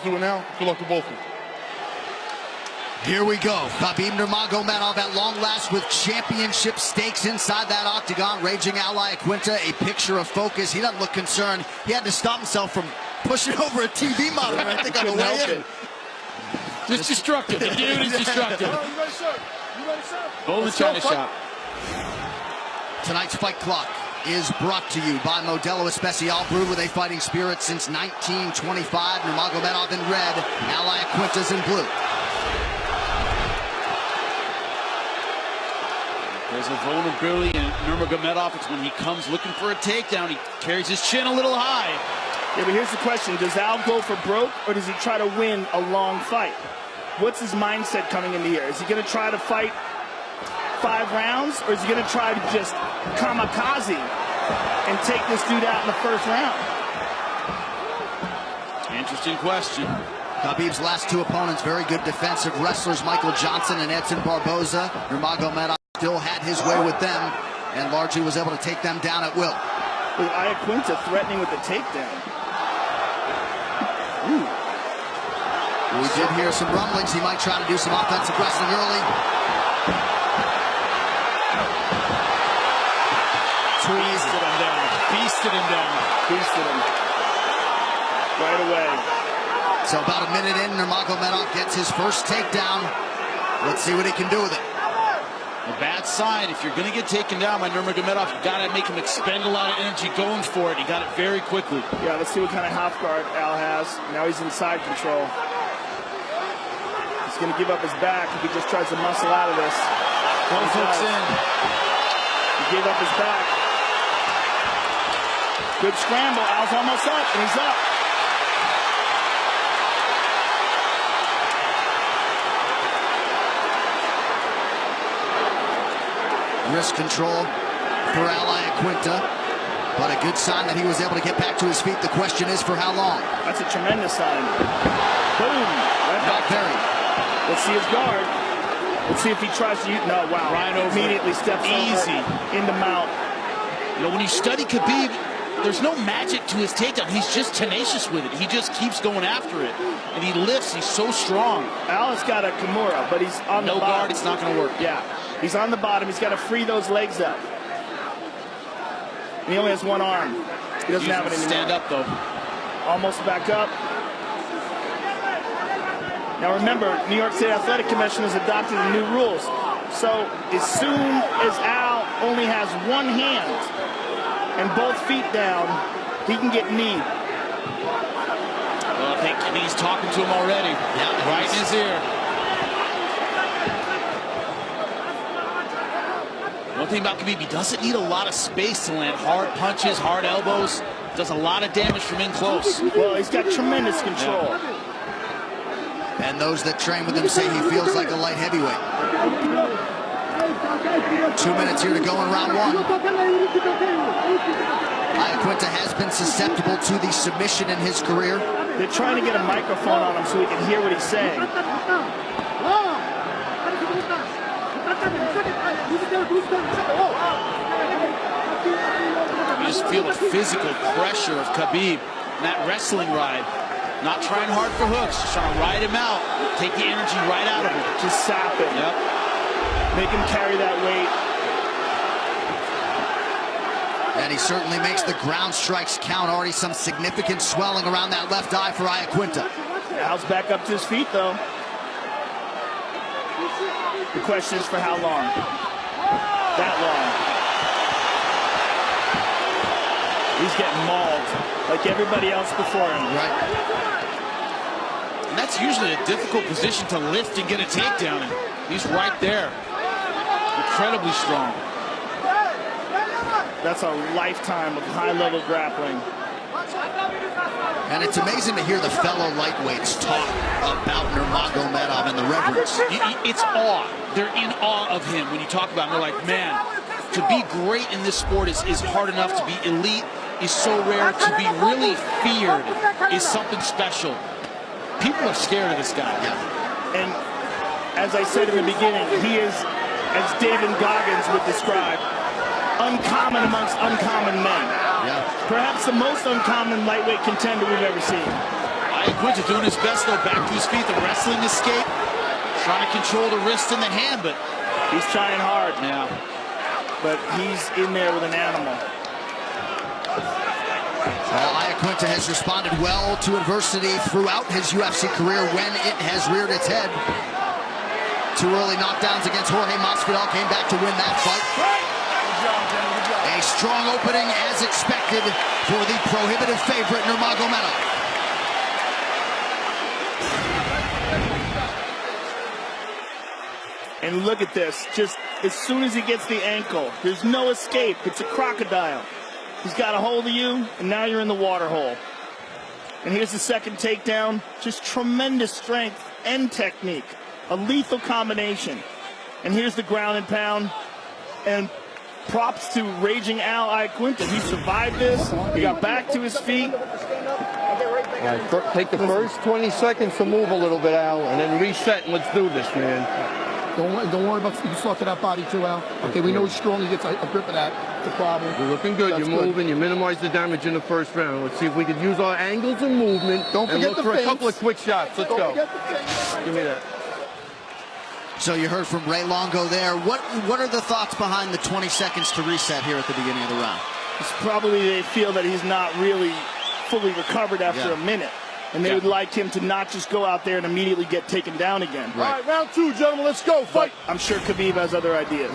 doing now. Good luck to both of them. Here we go. Khabib Nurmagomedov at long last with championship stakes inside that octagon. Raging ally Iaquinta, a picture of focus. He doesn't look concerned. He had to stop himself from pushing over a TV monitor, I think, on the way in. Just destructive. The dude is destructive. You ready, sir? You ready, sir? Bowling China shot. Tonight's fight clock is brought to you by Modelo Especial, brewed with a fighting spirit since 1925. Nurmagomedov in red, ally Iaquinta's in blue. There's a vulnerability in Nurmagomedov. It's when he comes looking for a takedown. He carries his chin a little high. Yeah, but here's the question. Does Al go for broke, or does he try to win a long fight? What's his mindset coming into here? Is he going to try to fight 5 rounds, or is he going to try to just kamikaze and take this dude out in the first round? Interesting question. Khabib's last 2 opponents, very good defensive wrestlers, Michael Johnson and Edson Barboza. Nurmagomedov still had his way with them and largely was able to take them down at will. With Iaquinta threatening with the takedown. Ooh. We did hear some rumblings. He might try to do some offensive wrestling early. Beasted him down. Beasted him down. Beasted him. Right away. So about a minute in, Nurmagomedov gets his first takedown. Let's see what he can do with it. A bad sign. If you're going to get taken down by Nurmagomedov, you've got to make him expend a lot of energy going for it. He got it very quickly. Yeah, let's see what kind of half guard Al has. Now he's in side control. He's going to give up his back if he just tries to muscle out of this. Both hooks in. He gave up his back. Good scramble. Al's almost up, and he's up. Wrist control for ally Iaquinta, but a good sign that he was able to get back to his feet. The question is for how long? That's a tremendous sign. Boom! Right back. Buried. Let's see his guard. Let's see if he tries to use. No, wow. Right over. Immediately steps easy into mount. You know, when you study Khabib, there's no magic to his takedown. He's just tenacious with it. He just keeps going after it. And he lifts. He's so strong. Al has got a Kimura, but he's on the bottom. No guard, it's not going to work. Yeah. He's on the bottom. He's got to free those legs up. And he only has one arm. He doesn't have it anymore. Stand up, though. Almost back up. Now remember, New York State Athletic Commission has adopted the new rules. So as soon as Al only has one hand and both feet down, he can get kneed. Well, I think he's talking to him already. Yeah, right in his ear. One thing about Khabib, he doesn't need a lot of space to land hard punches, hard elbows. Does a lot of damage from in close. Well, he's got tremendous control. Yeah. And those that train with him say he feels like a light heavyweight. 2 minutes here to go in round 1. Iaquinta has been susceptible to the submission in his career. They're trying to get a microphone on him so we can hear what he's saying. You just feel the physical pressure of Khabib in that wrestling ride. Not trying hard for hooks, just trying to ride him out, take the energy right out of him. Just sap him. Yep. Make him carry that weight. And he certainly makes the ground strikes count. Already some significant swelling around that left eye for Iaquinta. Al's back up to his feet, though. The question is for how long? That long. He's getting mauled like everybody else before him. Right. And that's usually a difficult position to lift and get a takedown in. He's right there. Incredibly strong. That's a lifetime of high-level grappling. And it's amazing to hear the fellow lightweights talk about Nurmagomedov and the reverence. It's awe. They're in awe of him when you talk about him. They're like, man, to be great in this sport is hard enough. To be elite is so rare. To be really feared is something special. People are scared of this guy. Yeah. And as I said in the beginning, he is, as David Goggins would describe, uncommon amongst uncommon men. Yeah. Perhaps the most uncommon lightweight contender we've ever seen. Iaquinta doing his best, though, back to his feet. The wrestling escape. Trying to control the wrist and the hand, but he's trying hard. Yeah. But he's in there with an animal. Well, Iaquinta has responded well to adversity throughout his UFC career when it has reared its head. 2 early knockdowns against Jorge Masvidal, came back to win that fight. A strong opening as expected for the prohibitive favorite Nurmagomedov. And look at this, just as soon as he gets the ankle, there's no escape. It's a crocodile. He's got a hold of you, and now you're in the water hole. And here's the second takedown. Just tremendous strength and technique. A lethal combination. And here's the ground and pound. And props to Raging Al Iaquinta. He survived this. He got back to his feet. All right, take the first 20 seconds to move a little bit, Al, and then reset, and let's do this, man. Don't worry about you fluff to that body too, Al. Okay, we know he's strong. He gets a grip of that. It's a problem. You're looking good. You're moving. You minimize the damage in the first round. Let's see if we can use our angles and movement. Don't forget and look for a couple of quick shots. Let's go. Give me that. So you heard from Ray Longo there. What are the thoughts behind the 20 seconds to reset here at the beginning of the round? It's probably they feel that he's not really fully recovered after a minute. And they would like him to not just go out there and immediately get taken down again. Right. All right, round 2, gentlemen. Let's go. Fight. But I'm sure Khabib has other ideas.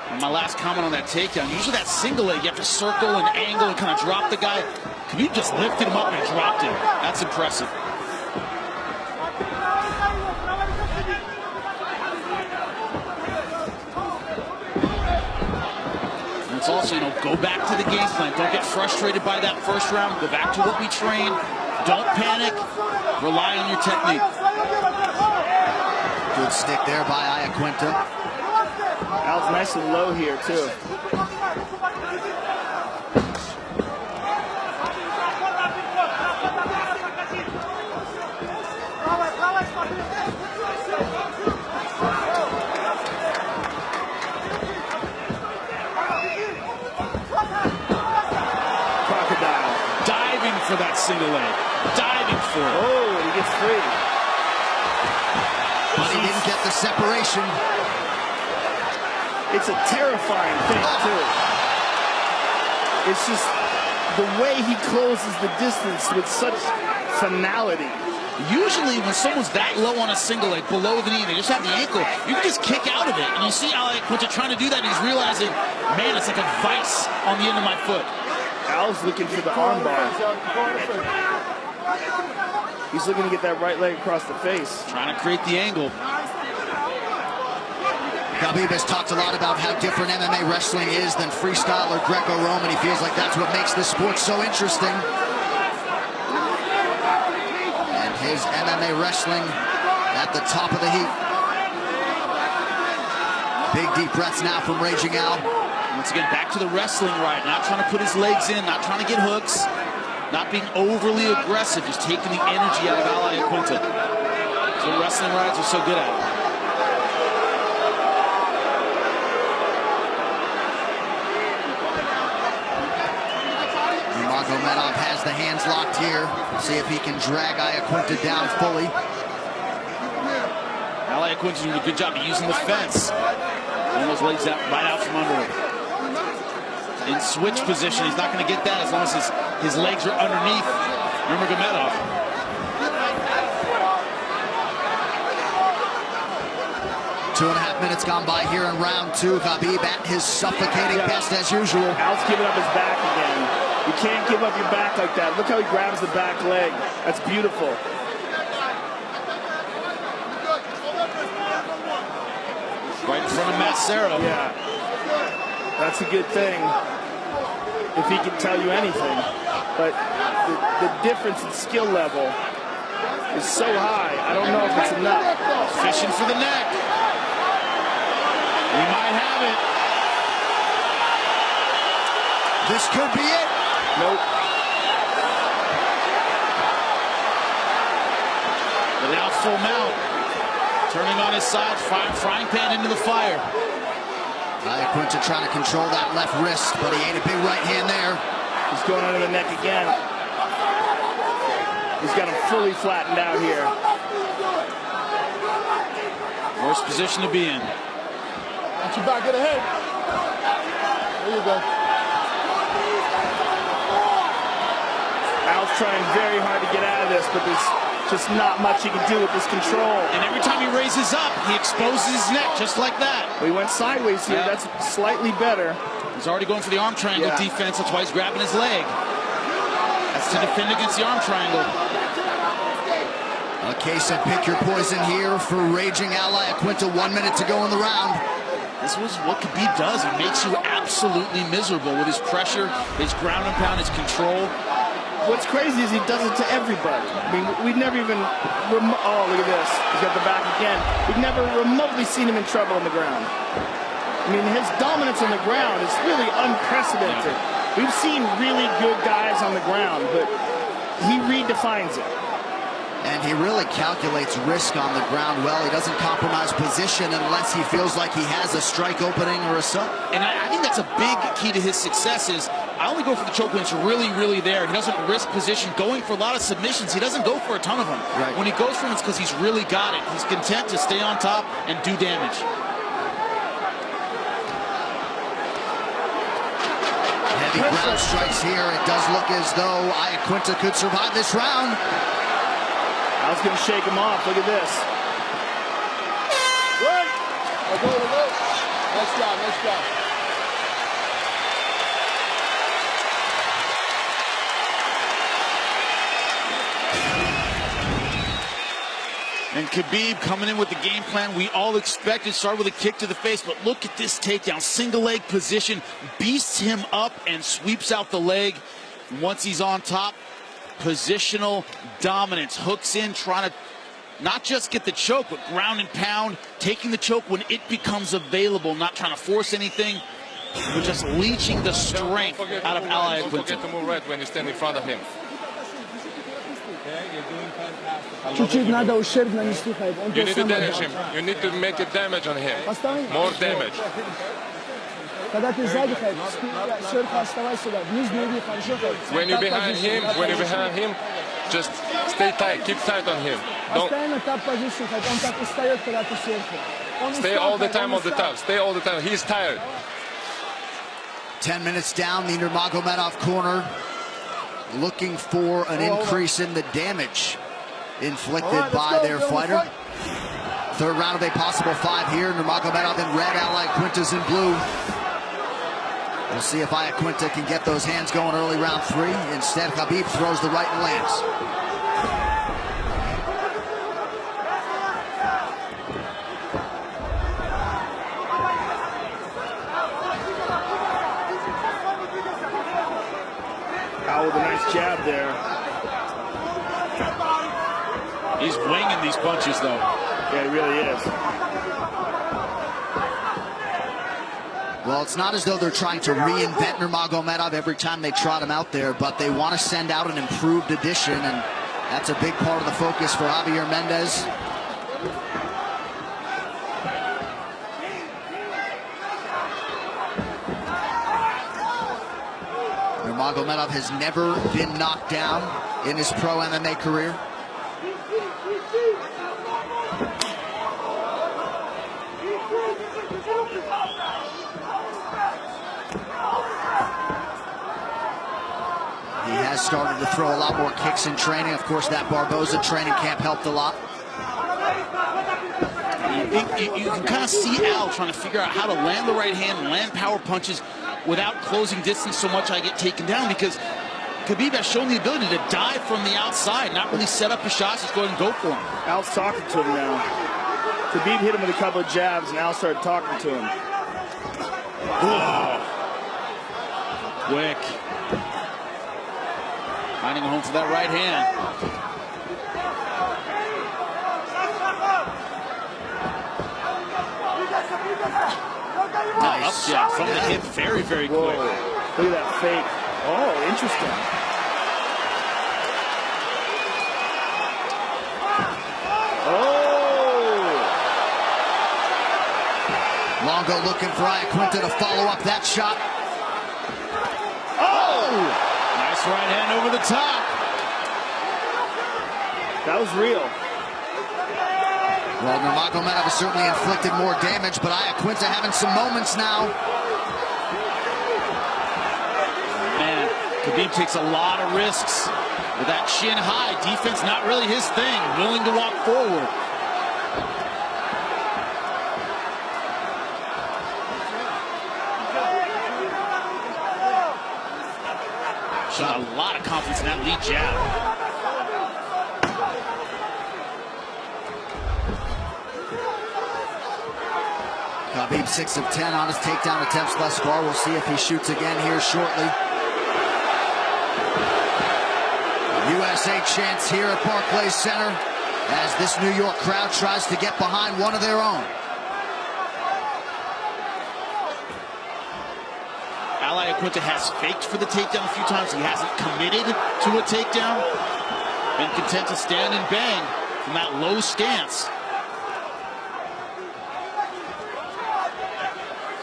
And my last comment on that takedown, usually that single leg, you have to circle and angle and kind of drop the guy. Khabib just lifted him up and dropped him. That's impressive. It's also, go back to the game plan. Don't get frustrated by that first round. Go back to what we trained. Don't panic. Rely on your technique. Good stick there by Iaquinta. Al's nice and low here, too. For that single leg, diving for it. Oh, and he gets free. But he didn't get the separation. It's a terrifying thing, too. It's just the way he closes the distance with such finality. Usually when someone's that low on a single leg, below the knee, they just have the ankle, you can just kick out of it. And you see Iaquinta trying to do that, and he's realizing, man, it's like a vice on the end of my foot. Al's looking for the armbar. He's looking to get that right leg across the face. Trying to create the angle. Khabib has talked a lot about how different MMA wrestling is than freestyle or Greco-Roman. He feels like that's what makes this sport so interesting. And his MMA wrestling at the top of the heap. Big deep breaths now from Raging Al. Once again, back to the wrestling right. Not trying to put his legs in, not trying to get hooks, not being overly aggressive, just taking the energy out of Al Iaquinta. So wrestling rides are so good at it. Nurmagomedov has the hands locked here. See if he can drag Iaquinta down fully. Al Iaquinta doing a good job of using the fence. And those legs out, right out from under him. In switch position, he's not going to get that as long as his legs are underneath Nurmagomedov. Two and a half minutes gone by here in round 2. Khabib at his suffocating best as usual. Al's giving up his back again. You can't give up your back like that. Look how he grabs the back leg. That's beautiful. Right in front of Massero. Yeah. That's a good thing. If he can tell you anything. But the difference in skill level is so high, I don't know if it's enough. Fishing for the neck. We might have it. This could be it. Nope. But now full mount. Turning on his side, frying pan into the fire. Iaquinta trying to control that left wrist, but he ain't a big right hand there. He's going under the neck again. He's got him fully flattened out here. Worst position to be in. Watch your back, get ahead. There you go. Al's trying very hard to get out of this, but there's just not much he can do with this control. And every time he raises up, he exposes his neck just like that. We went sideways here. Yeah. That's slightly better. He's already going for the arm triangle defense. That's why he's grabbing his leg. That's to defend against the arm triangle. A case of pick your poison here for raging Al Iaquinta. 1 minute to go in the round. This was what Khabib does. He makes you absolutely miserable with his pressure, his ground and pound, his control. What's crazy is he does it to everybody. I mean, we've never even... oh, look at this. He's got the back again. We've never remotely seen him in trouble on the ground. I mean, his dominance on the ground is really unprecedented. We've seen really good guys on the ground, but he redefines it. And he really calculates risk on the ground well. He doesn't compromise position unless he feels like he has a strike opening or a sub. And I think that's a big key to his success is I only go for the choke when it's really, really there. He doesn't risk position. Going for a lot of submissions, he doesn't go for a ton of them. Right. When he goes for them, it's because he's really got it. He's content to stay on top and do damage. Heavy ground strikes here. It does look as though Iaquinta could survive this round. I was going to shake him off. Look at this. Right. Nice job, nice job. And Khabib coming in with the game plan we all expected. Started with a kick to the face, but look at this takedown. Single leg position, beasts him up and sweeps out the leg. Once he's on top, positional dominance. Hooks in, trying to not just get the choke, but ground and pound, taking the choke when it becomes available, not trying to force anything, but just leeching the strength out of Al Iaquinta. Don't forget to move right when you stand in front of him. You need to damage him. You need to make a damage on him. More damage. When you're behind him, just stay tight, keep tight on him. Don't stay all the time on the top. Stay all the time. He's tired. 10 minutes down, the Nurmagomedov corner looking for an increase in the damage inflicted by their fighter. Third round of a possible 5 here. Nurmagomedov in red, Al Iaquinta's in blue. We'll see if Iaquinta can get those hands going early round 3. Instead, Khabib throws the right and lands. Al with a nice jab there. He's winging these punches, though. Yeah, he really is. Well, it's not as though they're trying to reinvent Nurmagomedov every time they trot him out there, but they want to send out an improved edition, and that's a big part of the focus for Javier Mendez. Nurmagomedov has never been knocked down in his pro MMA career. He has started to throw a lot more kicks in training. Of course, that Barboza training camp helped a lot. You can kind of see Al trying to figure out how to land the right hand and land power punches without closing distance so much I get taken down, because Khabib has shown the ability to dive from the outside, not really set up his shots, just go ahead and go for him. Al's talking to him now. Khabib hit him with a couple of jabs, and Al started talking to him. Whoa. Quick. Finding a home for that right hand. Nice. Up jab from the hip, very, very quick. Look at that fake. Oh, interesting. Oh! Longo looking for Iaquinta to follow up that shot. Oh! Nice right hand over the top. That was real. Well, Nurmagomedov has certainly inflicted more damage, but Iaquinta having some moments now. Man, Khabib takes a lot of risks with that shin high. Defense not really his thing. Willing to walk forward. Shot a lot of confidence in that lead jab. Khabib 6 of 10 on his takedown attempts thus far. We'll see if he shoots again here shortly. USA chants here at Barclays Center as this New York crowd tries to get behind one of their own. Iaquinta has faked for the takedown a few times. He hasn't committed to a takedown. Been content to stand and bang from that low stance.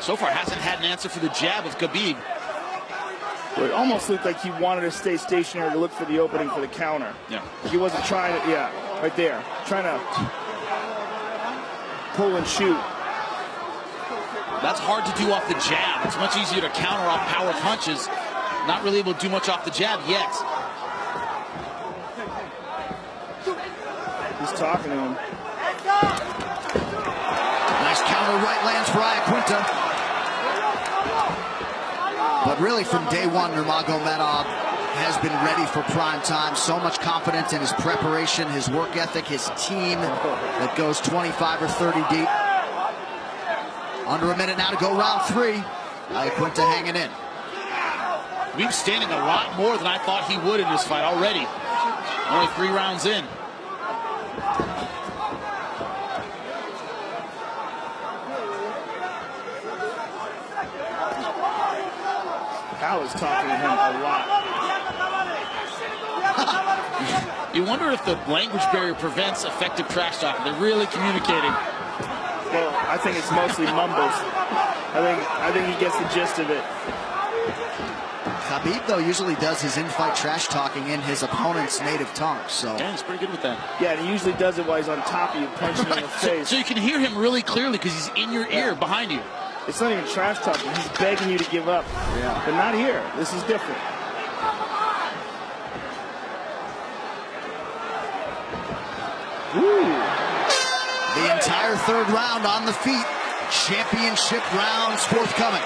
So far hasn't had an answer for the jab of Khabib. It almost looked like he wanted to stay stationary to look for the opening for the counter. Yeah. He wasn't trying to, yeah, right there. Trying to pull and shoot. That's hard to do off the jab. It's much easier to counter off power punches. Not really able to do much off the jab yet. He's talking to him. Nice counter right lands for Iaquinta. But really from day one, Nurmagomedov has been ready for prime time. So much confidence in his preparation, his work ethic, his team that goes 25 or 30 deep. Under a minute now to go round 3. Iaquinta hanging in. Khabib's standing a lot more than I thought he would in this fight already. Only 3 rounds in. Al is talking to him a lot. You wonder if the language barrier prevents effective trash talk. They're really communicating. Well, I think it's mostly mumbles. I think he gets the gist of it. Khabib, though, usually does his in-fight trash talking in his opponent's native tongue. So Yeah, he's pretty good with that. Yeah, and he usually does it while he's on top of you, punching you in the face. So you can hear him really clearly because he's in your ear behind you. It's not even trash talking. He's begging you to give up. Yeah. But not here. This is different. Ooh. the entire 3rd round on the feet. Championship rounds forthcoming.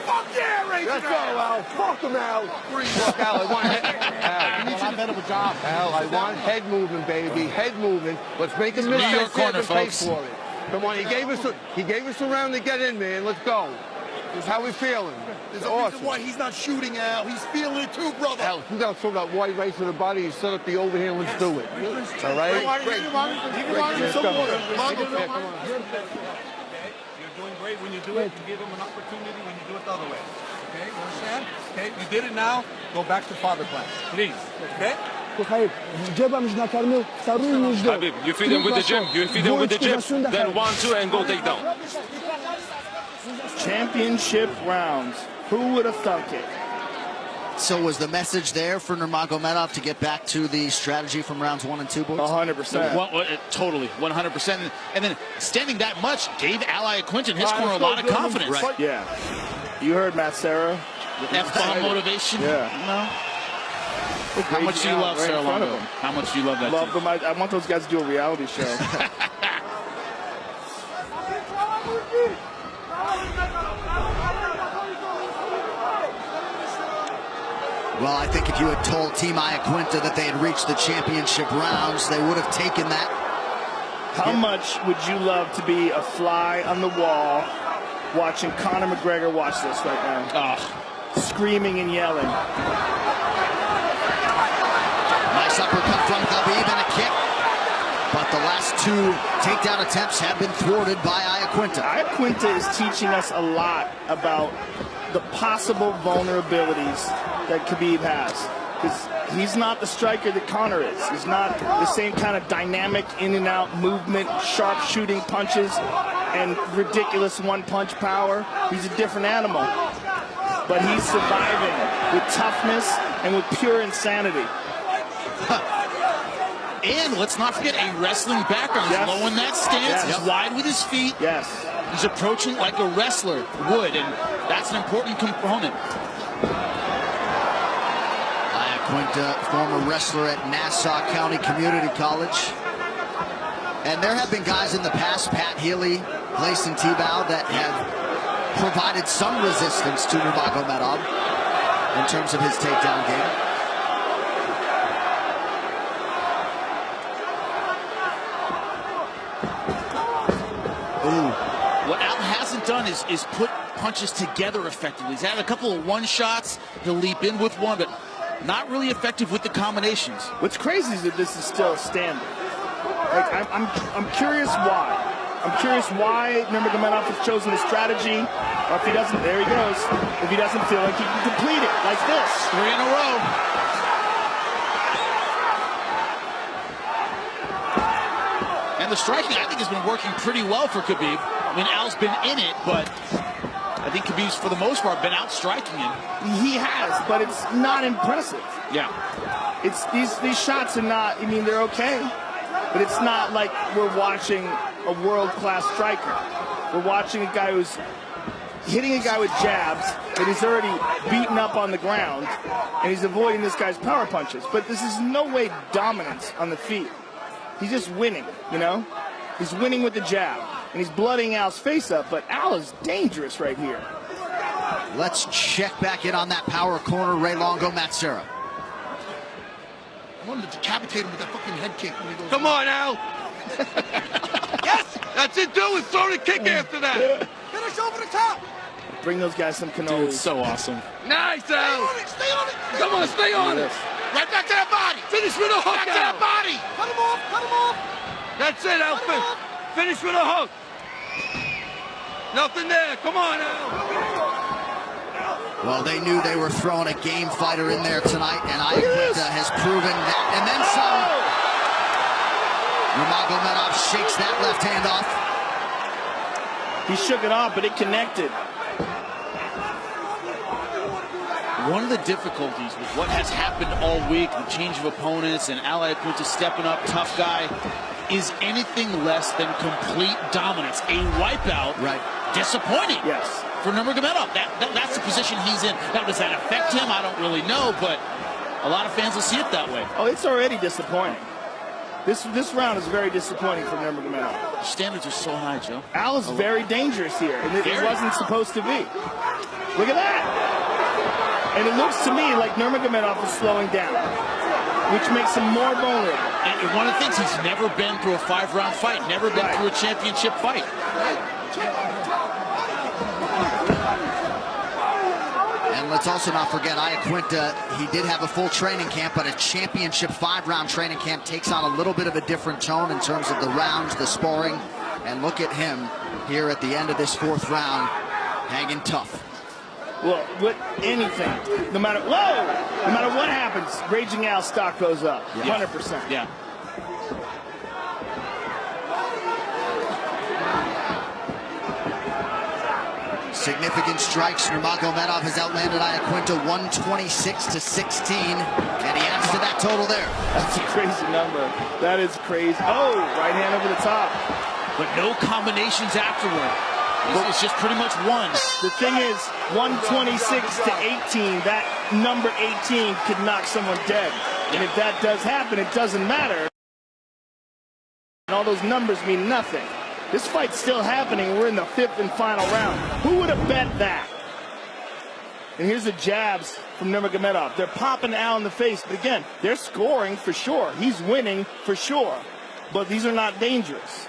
Fuck yeah, Ray! Let's go, Al. Fuck him, Al. Look, Al, I want Al, You did a better job. Al, I want head movement, baby. Head movement. Let's make him miss New York that corner, and pay folks. for it. Come on, he gave us a round to get in, man. Let's go. This is how we feeling. There's It's a awesome. reason why he's not shooting, Al. He's feeling it too, brother. Al, you got to throw that wide right to the body. You set up the overhand. Let's do it. All right? You're doing great when you do it. You give him an opportunity when you do it the other way. Okay, you understand? Okay, you did it now. Go back to father plan, please. Okay? Khabib, you feed him with the gym. You feed him with the gym. Then 1-2 and go take down. Championship rounds. Who would have thunk it? So was the message there for Nurmagomedov to get back to the strategy from rounds 1 and 2, boys? 100%. Totally, 100%. And then standing that much gave Iaquinta in his corner a lot of confidence. Right. Yeah. You heard Matt Serra. F-bomb motivation. Yeah. How much do you love Sarah Longo? How much do you love that Love team? them. I want those guys to do a reality show. Well, I think if you had told Team Iaquinta that they had reached the championship rounds, they would have taken that. How much would you love to be a fly on the wall watching Conor McGregor watch this right now? Screaming and yelling. Nice uppercut from Khabib and a kick. But the last 2 takedown attempts have been thwarted by Iaquinta. Iaquinta is teaching us a lot about the possible vulnerabilities that Khabib has. Because he's not the striker that Conor is. He's not the same kind of dynamic in and out movement, sharp shooting punches. and ridiculous one-punch power. He's a different animal. But he's surviving with toughness and with pure insanity. And let's not forget a wrestling background. He's low in that stance. He's wide with his feet. Yes. He's approaching like a wrestler would, and that's an important component. Iaquinta, former wrestler at Nassau County Community College. And there have been guys in the past, Pat Healy, Gleison Tebow, that have provided some resistance to Nurmagomedov in terms of his takedown game. What Al hasn't done is put punches together effectively. He's had a couple of one-shots. He'll leap in with one, but not really effective with the combinations. What's crazy is that this is still a standard. Like, I'm curious why. I'm curious why Nurmagomedov has chosen this strategy. Or if he doesn't, there he goes. If he doesn't feel like he can complete it like this. 3 in a row. And the striking, I think, has been working pretty well for Khabib. I mean, Al's been in it, but I think Khabib's, for the most part, been out striking him. He has, but it's not impressive. Yeah. It's these shots are not, I mean, they're okay, but it's not like we're watching a world-class striker. We're watching a guy who's hitting a guy with jabs that he's already beaten up on the ground, and he's avoiding this guy's power punches. But this is no way dominance on the feet. He's just winning, you know? He's winning with the jab, and he's blooding Al's face up, but Al is dangerous right here. Let's check back in on that power corner. Ray Longo, Matt Serra. I wanted to decapitate him with that fucking head kick when he goes. Come on, Al. Yes, that's it. Do it. Throw the kick after that. Finish over the top. Bring those guys some Dude, cannolis. so awesome. Nice, Al. Stay on it. Come on, stay on it. Right back to that body. Finish with a hook, Back to that Al. body. Cut him off. Cut him off. That's it, Al. Finish with a hook. Nothing there. Come on, Al. Well, they knew they were throwing a game fighter in there tonight, and Iaquinta has proven that. And then some. Nurmagomedov shakes that left hand off. He shook it off, but it connected. One of the difficulties with what has happened all week, the change of opponents, and Al Iaquinta stepping up, tough guy, is anything less than complete dominance. A wipeout. Right. Disappointing. Yes. For Nurmagomedov. That's the position he's in. Now, does that affect him? I don't really know, but a lot of fans will see it that way. Oh, it's already disappointing. This round is very disappointing for Nurmagomedov. The standards are so high, Joe. Al is very dangerous here, and it wasn't supposed to be. Look at that. And it looks to me like Nurmagomedov is slowing down, which makes him more vulnerable. And one of the things, he's never been through a 5-round fight, never been through a championship fight. And let's also not forget Iaquinta, he did have a full training camp, but a championship 5-round training camp takes on a little bit of a different tone in terms of the rounds, the sparring. And look at him here at the end of this 4th round, hanging tough. Well, with anything, no matter what happens, Raging Al's stock goes up, 100%. Yeah. Significant strikes. Nurmagomedov has outlanded Iaquinta 126-16, and he adds to that total there. That's a crazy number. That is crazy. Oh, right hand over the top. But no combinations afterward. It's just pretty much one. The thing is, 126-18, that number 18 could knock someone dead. And if that does happen, it doesn't matter. And all those numbers mean nothing. This fight's still happening. We're in the 5th and final round. Who would have bet that? And here's the jabs from Nurmagomedov. They're popping Al in the face, but again, they're scoring for sure. He's winning for sure. But these are not dangerous.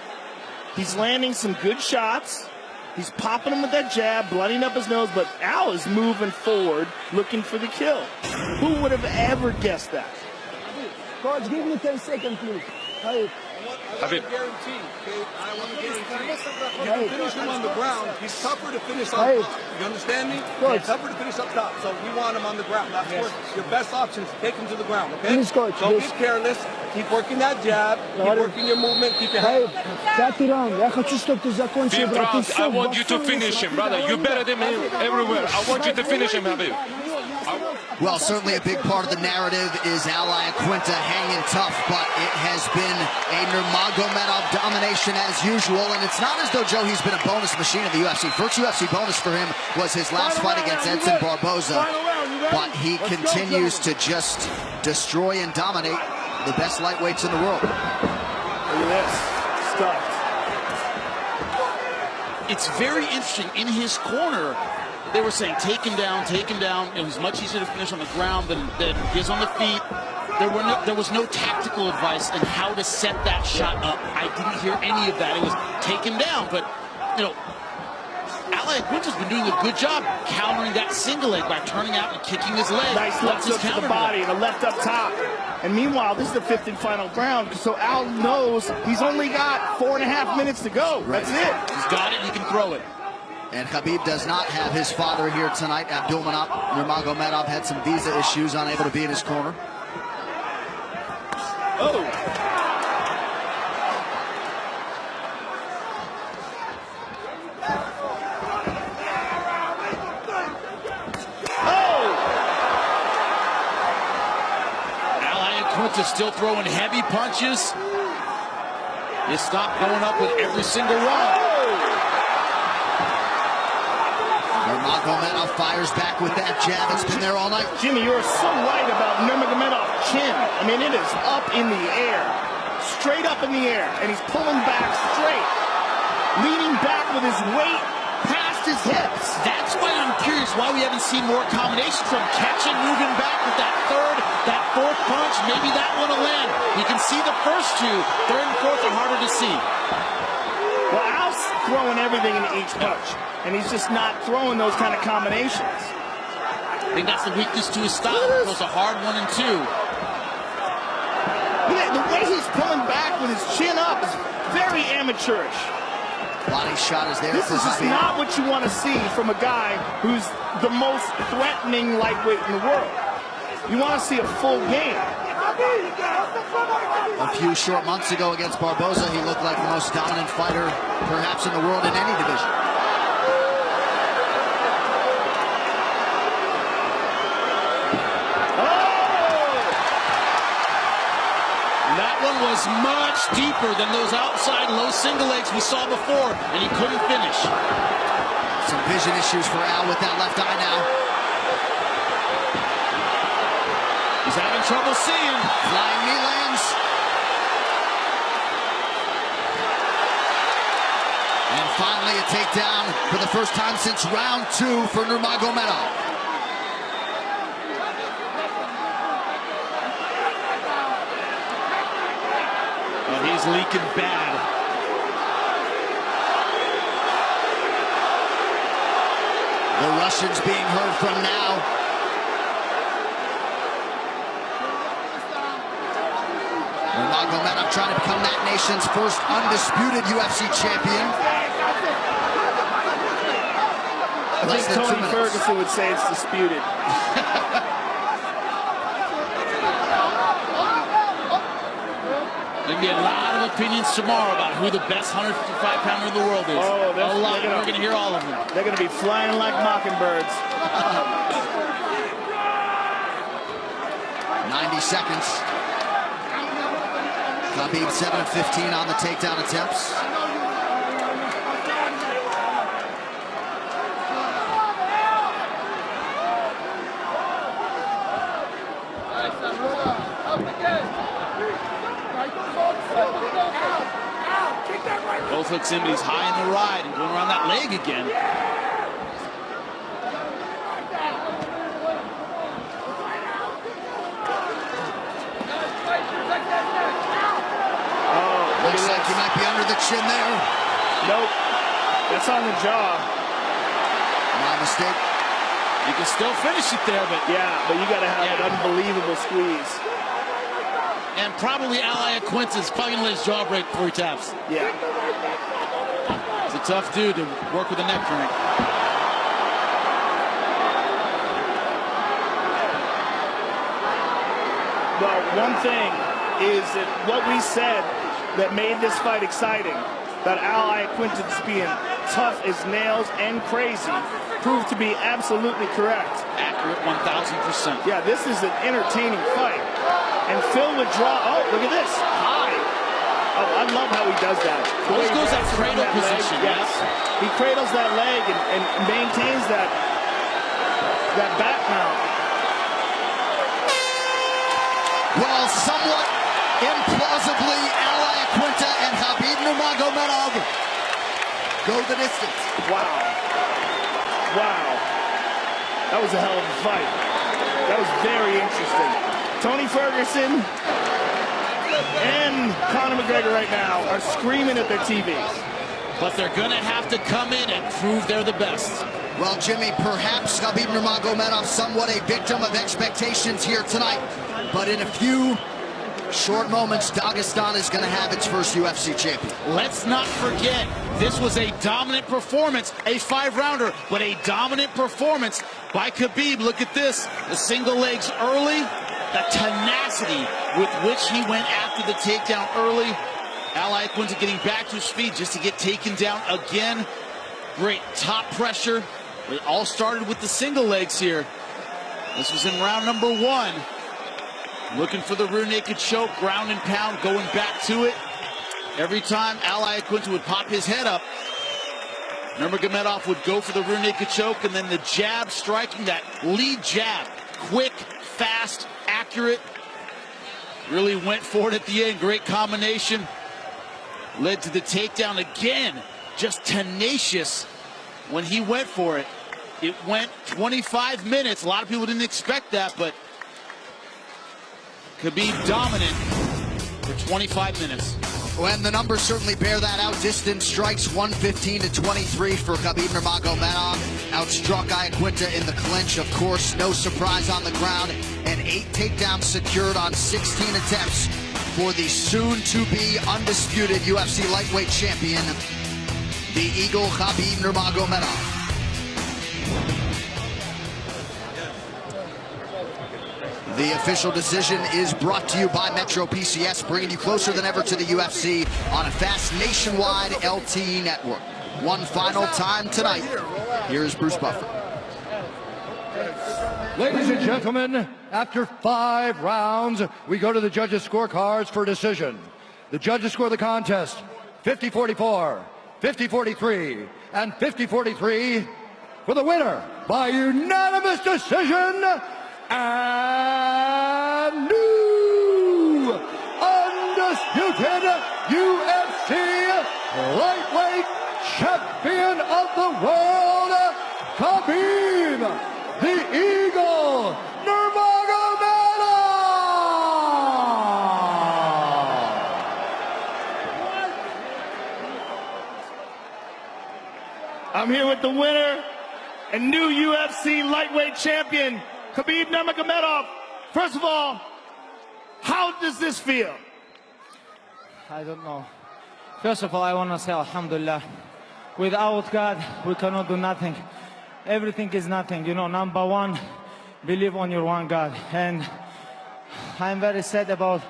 He's landing some good shots. He's popping him with that jab, blooding up his nose, but Al is moving forward, looking for the kill. Who would have ever guessed that? Coach, give me 10 seconds, please. Khabib. Guarantee, okay? I want to guarantee. You can finish him on the ground. He's tougher to finish on top. You understand me? He's tougher to finish up top. So we want him on the ground. That's your best option is take him to the ground, okay? Don't get careless. Keep working that jab. Keep working your movement. Keep your head. Fifth round, I want you to finish him, brother. You're better than me everywhere. I want you to finish him, Khabib. Well, certainly a big part of the narrative is Iaquinta hanging tough, but it has been a Nurmagomedov domination as usual, and it's not as though, Joe, he's been a bonus machine in the UFC. First UFC bonus for him was his last fight against Edson Barboza, but he continues to just destroy and dominate the best lightweights in the world. Look at this. Stuffed. It's very interesting. In his corner, they were saying, take him down, take him down. It was much easier to finish on the ground than his on the feet. There was no tactical advice on how to set that shot up. I didn't hear any of that. It was take him down. But, you know, Iaquinta's been doing a good job countering that single leg by turning out and kicking his leg. Nice left hook to the body and a left up top. And meanwhile, this is the fifth and final round, so Al knows he's only got 4.5 minutes to go. Right. That's it. He's got it. He can throw it. And Khabib does not have his father here tonight. Abdulmanap Nurmagomedov had some visa issues, unable to be in his corner. Oh. Iaquinta still throwing heavy punches. He stopped going up with every single one. Nurmagomedov fires back with that jab. It's been there all night. Jimmy, you're so right about Nurmagomedov's chin. I mean, it is up in the air. Straight up in the air. And he's pulling back straight. Leaning back with his weight past his hips. That's why I'm curious why we haven't seen more combinations from catching, moving back with that third, that fourth punch. Maybe that one will land. You can see the first two. Third and fourth are harder to see. Well, Al's throwing everything in each punch. And he's just not throwing those kind of combinations. I think that's the weakness to his style. It was a hard 1 and 2. The way he's pulling back with his chin up is very amateurish. Body shot is there. This is just not what you want to see from a guy who's the most threatening lightweight in the world. You want to see a full game. A few short months ago against Barboza, he looked like the most dominant fighter perhaps in the world in any division. That one was much deeper than those outside low single legs we saw before, and he couldn't finish. Some vision issues for Al with that left eye now. He's having trouble seeing. Flying knee lands. And finally a takedown for the first time since round 2 for Nurmagomedov. He's leaking bad. The Russians being heard from now. Nurmagomedov trying to become that nation's first undisputed UFC champion. I think Tony Ferguson would say it's disputed. There'll be a lot of opinions tomorrow about who the best 155-pounder in the world is. Oh, a lot. We're going to hear all of them. They're going to be flying like mockingbirds. 90 seconds. Khabib 7-15 on the takedown attempts. Both hooks in, but he's high in the ride and going around that leg again. Oh, looks like he might be under the chin there. Nope. That's on the jaw. My mistake. You can still finish it there, but yeah, but you got to have an unbelievable squeeze. And probably Iaquinta is probably going to let his jaw break before he taps. Yeah. It's a tough dude to work with a neck crank. Well, one thing is that what we said that made this fight exciting, that Iaquinta just being tough as nails and crazy, proved to be absolutely correct. Accurate 1,000%. Yeah, this is an entertaining fight. And Phil would draw, oh, look at this, high. Oh, I love how he does that. Always goes that cradle position. Yes. He cradles that leg and maintains that back mount. Well, somewhat implausibly, Iaquinta and Khabib Nurmagomedov go the distance. Wow. Wow. That was a hell of a fight. That was very interesting. Tony Ferguson and Conor McGregor right now are screaming at their TVs. But they're going to have to come in and prove they're the best. Well, Jimmy, perhaps Khabib Nurmagomedov somewhat a victim of expectations here tonight. But in a few short moments, Dagestan is going to have its first UFC champion. Let's not forget, this was a dominant performance, a 5-rounder, but a dominant performance by Khabib. Look at this, the single legs early, the tenacity with which he went after the takedown early. Iaquinta getting back to his feet just to get taken down again. Great top pressure. It all started with the single legs here. This was in round number 1. Looking for the rear naked choke, ground and pound, going back to it. Every time Iaquinta would pop his head up, Nurmagomedov would go for the rear naked choke, and then the jab, striking that lead jab. Quick, fast, accurate. Really went for it at the end. Great combination. Led to the takedown again. Just tenacious when he went for it. It went 25 minutes. A lot of people didn't expect that, but Khabib dominant for 25 minutes. Well, and the numbers certainly bear that out. Distance strikes 115-23 for Khabib Nurmagomedov. Outstruck Iaquinta in the clinch, of course. No surprise on the ground. And 8 takedowns secured on 16 attempts for the soon-to-be undisputed UFC lightweight champion, the Eagle Khabib Nurmagomedov. The official decision is brought to you by Metro PCS, bringing you closer than ever to the UFC on a fast nationwide LTE network. One final time tonight. Here's Bruce Buffer. Ladies and gentlemen, after 5 rounds, we go to the judges' scorecards for decision. The judges score the contest 50-44, 50-43, and 50-43 for the winner by unanimous decision, and new undisputed UFC lightweight champion of the world, Khabib, the Eagle, Nurmagomedov! I'm here with the winner and new UFC lightweight champion, Khabib Nurmagomedov. First of all, how does this feel? I don't know. First of all, I want to say Alhamdulillah. Without God, we cannot do nothing. Everything is nothing. You know, number one, believe on your one God. And I'm very sad about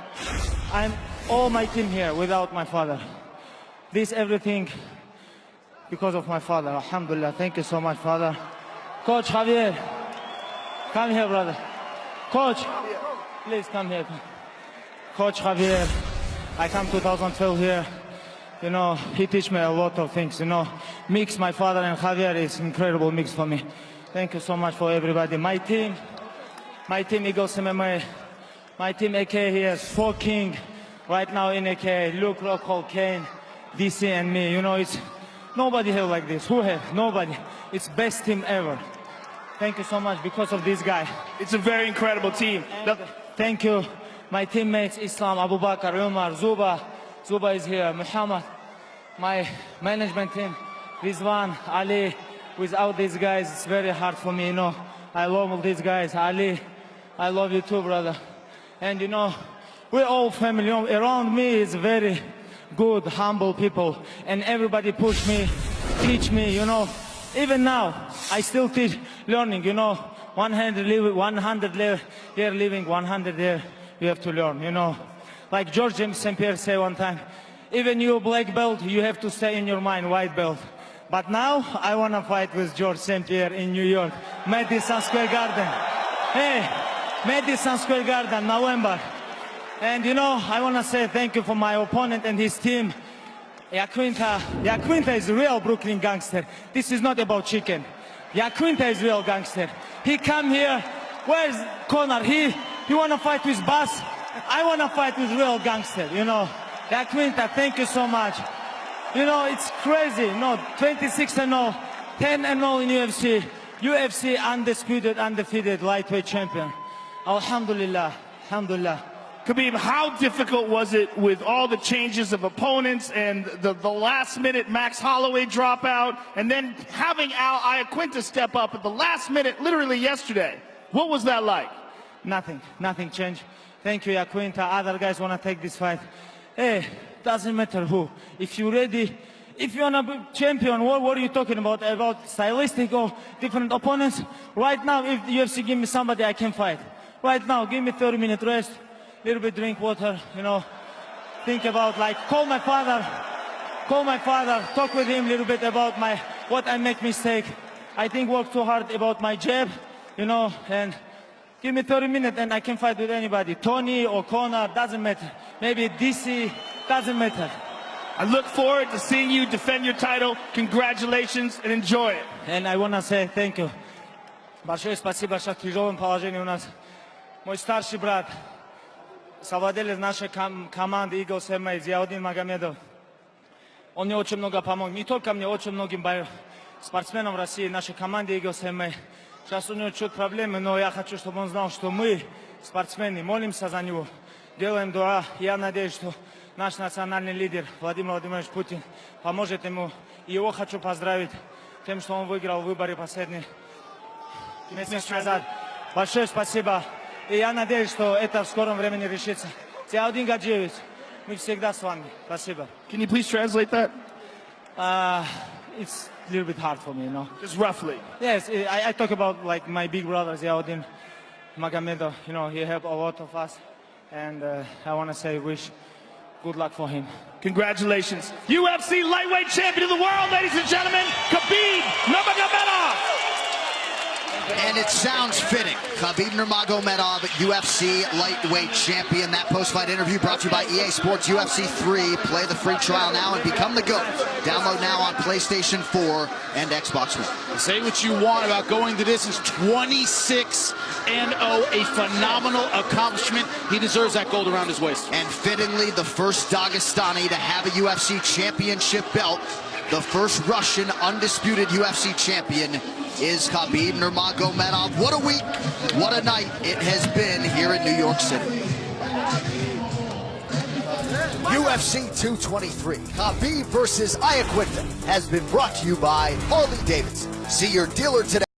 all my team here without my father. This everything because of my father. Alhamdulillah. Thank you so much, Father. Coach Javier, come here, brother. Coach, please come here. Coach Javier, I come 2012 here. You know, he teach me a lot of things. You know, mix my father and Javier is incredible mix for me. Thank you so much for everybody. My team Eagles MMA, my team AK here, 4 King right now in AK. Luke Rockhold, Kane, DC and me. You know, it's nobody have like this. Who have? Nobody. It's best team ever. Thank you so much because of this guy. It's a very incredible team. Thank you, my teammates, Islam, Abu Bakr, Umar, Zuba is here, Muhammad, my management team, Rizwan, Ali. Without these guys, it's very hard for me, you know. I love all these guys. Ali, I love you too, brother. And you know, we're all family. You know, around me is very good, humble people, and everybody push me, teach me, you know. Even now, I still teach, learning, you know. 100 year living, 100 year you have to learn, you know. Like George James St. Pierre said one time, even you black belt, you have to stay in your mind white belt. But now, I want to fight with George St. Pierre in New York, Madison Square Garden. Hey, Madison Square Garden, November. And you know, I want to say thank you for my opponent and his team. Iaquinta. Iaquinta is a real Brooklyn gangster. This is not about chicken. Iaquinta is real gangster. He come here, where's Conor? He want to fight with Bass. I want to fight with real gangster, you know. Iaquinta, thank you so much. You know, it's crazy. No, 26-0, 10-0 in UFC. UFC undisputed, undefeated lightweight champion. Alhamdulillah, alhamdulillah. Khabib, how difficult was it with all the changes of opponents and the last-minute Max Holloway dropout, and then having Iaquinta step up at the last minute, literally yesterday? What was that like? Nothing changed. Thank you, Iaquinta. Other guys want to take this fight. Hey, doesn't matter who. If you're ready, if you want to be champion, what are you talking about? About stylistic or different opponents? Right now, if the UFC give me somebody, I can fight. Right now, give me 30-minute rest. Little bit drink water, you know, think about, like, call my father, talk with him a little bit about what I make mistake. I think work too hard about my jab, you know, and give me 30 minutes and I can fight with anybody. Tony or Conor, doesn't matter. Maybe DC, doesn't matter. I look forward to seeing you defend your title. Congratulations and enjoy it. And I want to say thank you. Большое спасибо, что в тяжелом положении у нас. Мой старший брат, совладелец нашей команды Eagles MMA, Зиаудин Магомедов. Он мне очень много помог. Не только мне, очень многим спортсменам России, нашей команде Eagles MMA. Сейчас у него чуть проблемы, но я хочу, чтобы он знал, что мы, спортсмены, молимся за него, делаем дуа. Я надеюсь, что наш национальный лидер Владимир Владимирович Путин поможет ему. И его хочу поздравить тем, что он выиграл выборы последние месяц назад. Большое спасибо. И я надеюсь, что это в скором времени решится. Зиаудин Гаджиевич, мы всегда с вами. Спасибо. Can you please translate that? It's a little bit hard for me, you know. Just roughly. Yes, I talk about, like, my big brother Ziaudin Magomedov. You know, he helped a lot of us, and I want to say wish good luck for him. Congratulations. UFC lightweight champion of the world, ladies and gentlemen, Khabib Nurmagomedov. And it sounds fitting. Khabib Nurmagomedov, UFC lightweight champion. That post-fight interview brought to you by EA Sports UFC 3. Play the free trial now and become the GOAT. Download now on PlayStation 4 and Xbox One. Say what you want about going the distance. 26-0, a phenomenal accomplishment. He deserves that gold around his waist. And fittingly, the first Dagestani to have a UFC championship belt. The first Russian undisputed UFC champion is Khabib Nurmagomedov. What a week, what a night it has been here in New York City. UFC 223, Khabib versus Iaquinta, has been brought to you by Harley-Davidson. See your dealer today.